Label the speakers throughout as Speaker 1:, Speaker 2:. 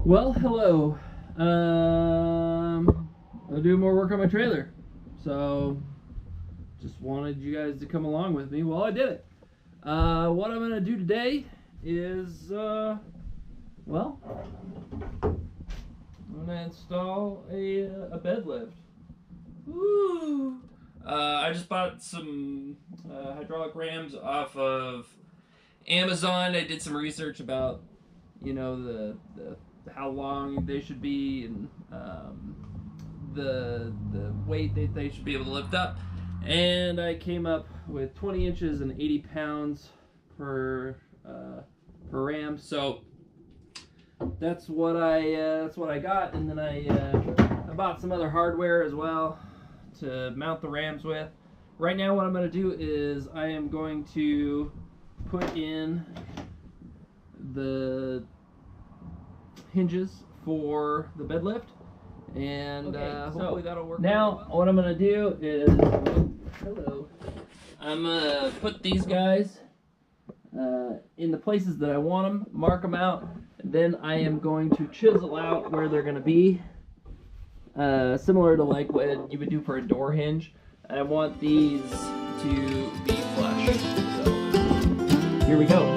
Speaker 1: Well, hello. I'm doing more work on my trailer, so just wanted you guys to come along with me while I did it. What I'm gonna do today is, well, I'm gonna install a bed lift. Woo! I just bought some hydraulic rams off of Amazon. I did some research about, you know, the how long they should be and the weight that they should be able to lift up, and I came up with 20 inches and 80 pounds per ram. So that's what I got, and then I bought some other hardware as well to mount the rams with. Right now, what I'm going to do is I am going to put in the hinges for the bed lift, and hopefully that'll work. Now, what I'm gonna do is, I'm gonna put these guys in the places that I want them, mark them out, and then I am going to chisel out where they're gonna be, similar to like what you would do for a door hinge. I want these to be flush. So here we go.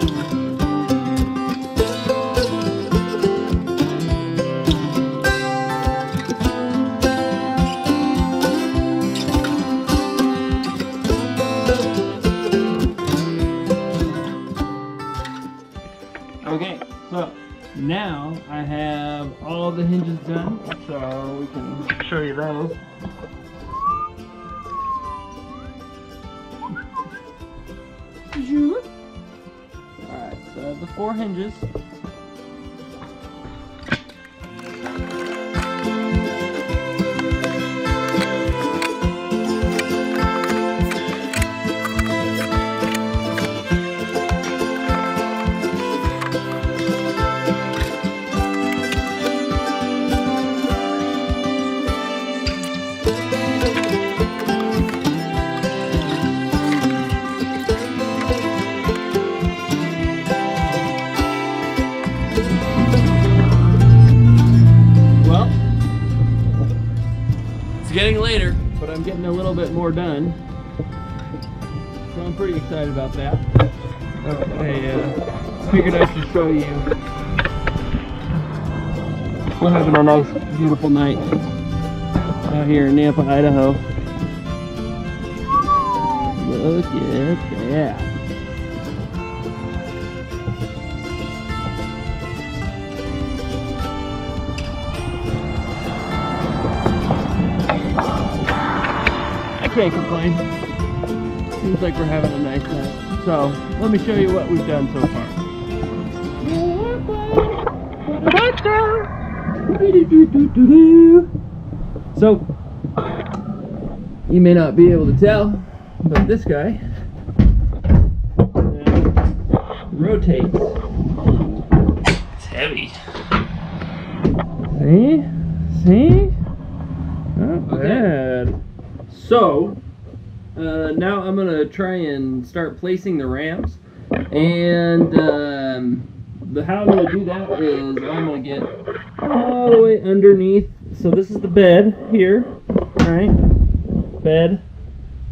Speaker 1: Okay, so now I have all the hinges done, so we can show you those. Alright, so I have the 4 hinges. Getting later, but I'm getting a little bit more done, so I'm pretty excited about that. I figured I should show you. We're having a nice, beautiful night out here in Nampa, Idaho. Look at that. Can't complain. Seems like we're having a nice night. So let me show you what we've done so far. So you may not be able to tell, but this guy rotates. It's heavy. See? Not bad. So, now I'm going to try and start placing the rams, and how I'm going to do that is I'm going to get all the way underneath. So this is the bed here, right? Bed.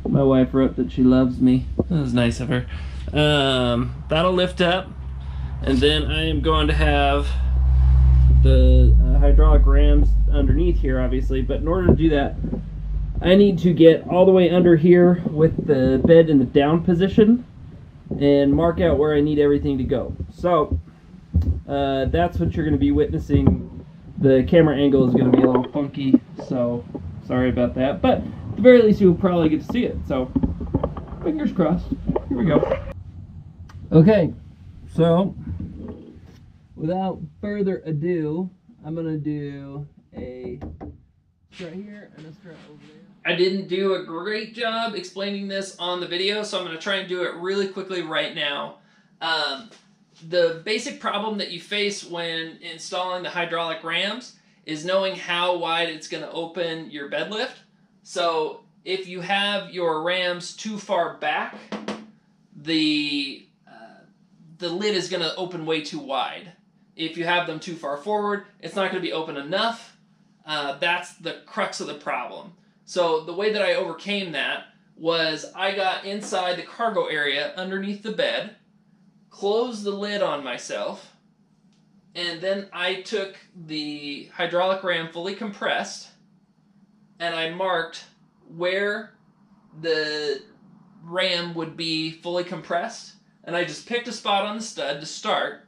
Speaker 1: My wife wrote that she loves me. That was nice of her. That'll lift up, and then I am going to have the hydraulic rams underneath here, obviously, but in order to do that, I need to get all the way under here with the bed in the down position and mark out where I need everything to go. So that's what you're going to be witnessing. The camera angle is going to be a little funky, so sorry about that. But at the very least, you'll probably get to see it. So fingers crossed. Here we go. Okay, so without further ado, I'm going to do a strut here and a strut over there. I didn't do a great job explaining this on the video, so I'm going to try and do it really quickly right now. the basic problem that you face when installing the hydraulic rams is knowing how wide it's going to open your bed lift. So if you have your rams too far back, the lid is going to open way too wide. If you have them too far forward, it's not going to be open enough. That's the crux of the problem. So the way that I overcame that was I got inside the cargo area underneath the bed, closed the lid on myself, and then I took the hydraulic ram fully compressed and I marked where the ram would be fully compressed, and I just picked a spot on the stud to start,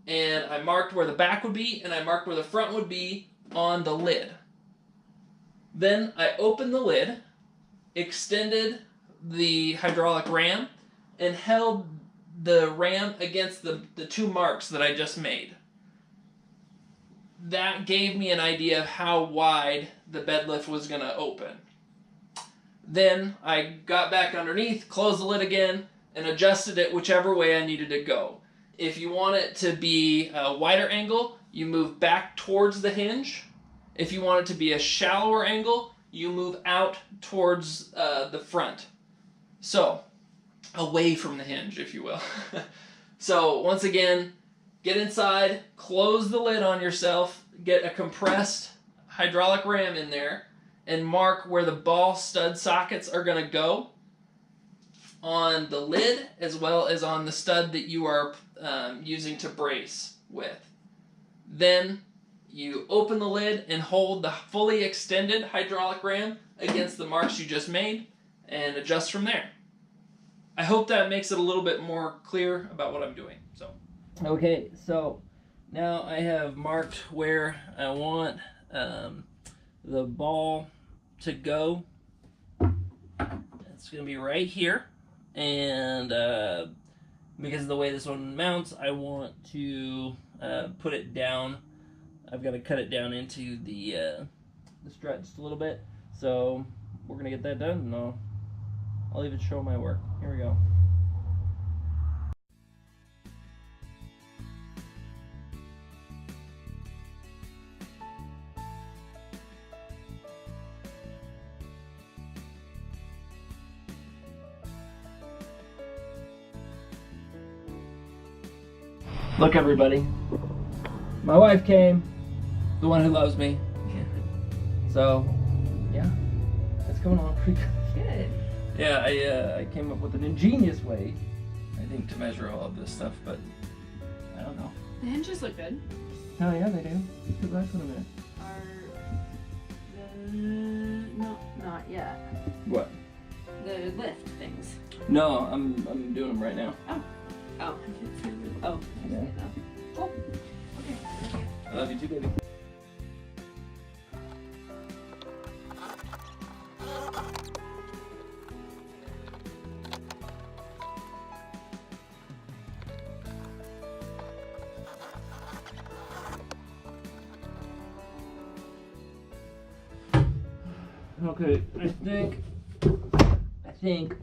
Speaker 1: and I marked where the back would be and I marked where the front would be on the lid. Then I opened the lid, extended the hydraulic ram, and held the ram against the two marks that I just made. That gave me an idea of how wide the bed lift was going to open. Then I got back underneath, closed the lid again, and adjusted it whichever way I needed to go. If you want it to be a wider angle, you move back towards the hinge. If you want it to be a shallower angle, you move out towards the front. So, away from the hinge, if you will. So, once again, get inside, close the lid on yourself, get a compressed hydraulic ram in there, and mark where the ball stud sockets are going to go on the lid as well as on the stud that you are using to brace with. Then you open the lid and hold the fully extended hydraulic ram against the marks you just made and adjust from there. I hope that makes it a little bit more clear about what I'm doing. Okay, so now I have marked where I want the ball to go. It's going to be right here, and because of the way this one mounts, I want to put it down. I've got to cut it down into the strut just a little bit, so we're going to get that done, and I'll even show my work. Here we go. Look, everybody, my wife came, the one who loves me. So, yeah, it's going on pretty good. Yeah, I came up with an ingenious way, I think, to measure all of this stuff, but I don't know.
Speaker 2: The hinges look good.
Speaker 1: Oh yeah, they do. Go back in a minute.
Speaker 2: No, not yet.
Speaker 1: What?
Speaker 2: The lift things.
Speaker 1: No, I'm doing them right now.
Speaker 2: Oh. Oh.
Speaker 1: Yeah.
Speaker 2: Cool. Okay.
Speaker 1: I love you too, baby. Okay, I think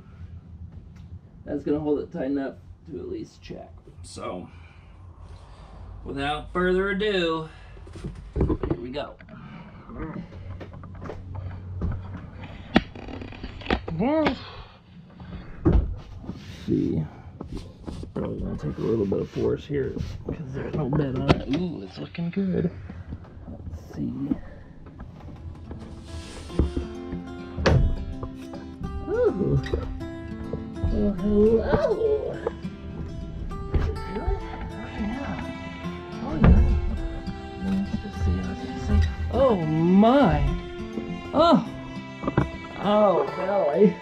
Speaker 1: that's gonna hold it tight enough to at least check. So, without further ado, here we go. Let's see. Probably gonna take a little bit of force here because there's no bed on it. Ooh, it's looking good. Let's see. Ooh. Oh, hello. Is it good? Oh, yeah. Oh, yeah. Let's just see. Let's just see. Oh, my. Oh. Oh, golly.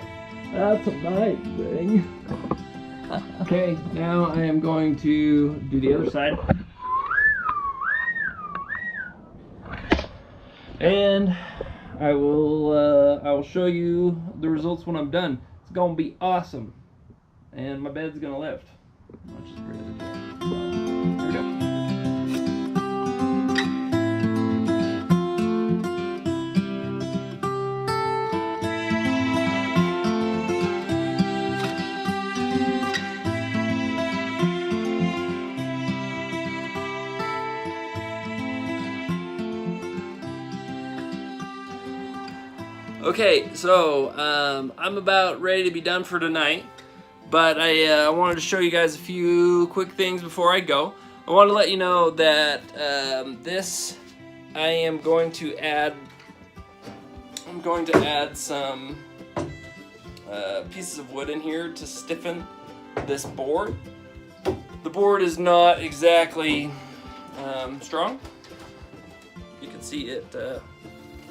Speaker 1: That's a nice thing. Okay, now I am going to do the other side. And I will show you the results when I'm done. It's gonna be awesome, and my bed's gonna lift, which is pretty good. So, here we go. Okay, so I'm about ready to be done for tonight, but I wanted to show you guys a few quick things before I go. I want to let you know that this I am going to add. I'm going to add some pieces of wood in here to stiffen this board. The board is not exactly strong. You can see it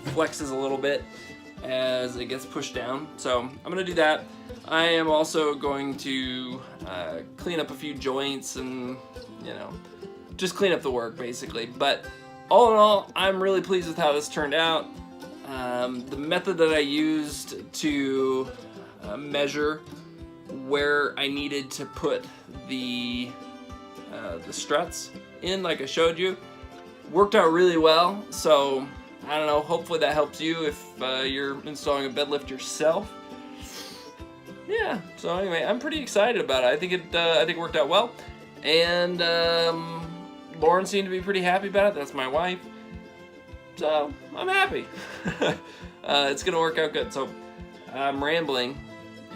Speaker 1: flexes a little bit as it gets pushed down. So I'm going to do that. I am also going to clean up a few joints and, you know, just clean up the work basically. But all in all, I'm really pleased with how this turned out. The method that I used to measure where I needed to put the struts in, like I showed you, worked out really well. So I don't know, hopefully that helps you if you're installing a bed lift yourself. Yeah, so anyway, I'm pretty excited about it. I think it worked out well, and Lauren seemed to be pretty happy about it. That's my wife, so I'm happy. It's gonna work out good. So I'm rambling,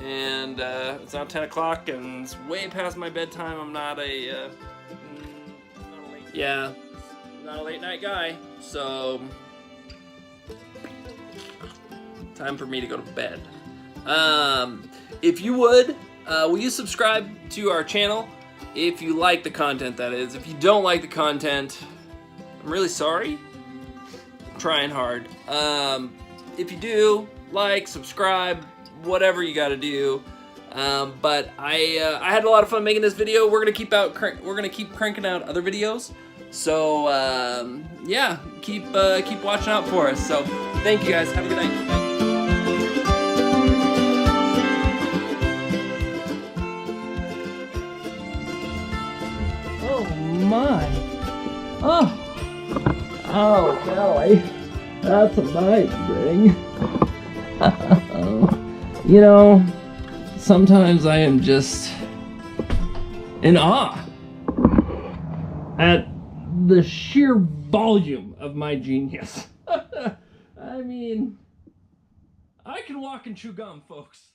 Speaker 1: and it's now 10 o'clock, and it's way past my bedtime. I'm not a late night guy, so time for me to go to bed. If you would, will you subscribe to our channel if you like the content, that is. If you don't like the content, I'm really sorry. I'm trying hard. If you do, like, subscribe, whatever you gotta do. But I had a lot of fun making this video. We're gonna keep cranking out other videos. So yeah, keep watching out for us. So thank you guys. Have a good night. Bye. Oh my! Oh golly, that's a nice thing. You know, sometimes I am just in awe at the sheer volume of my genius. I mean, I can walk and chew gum, folks.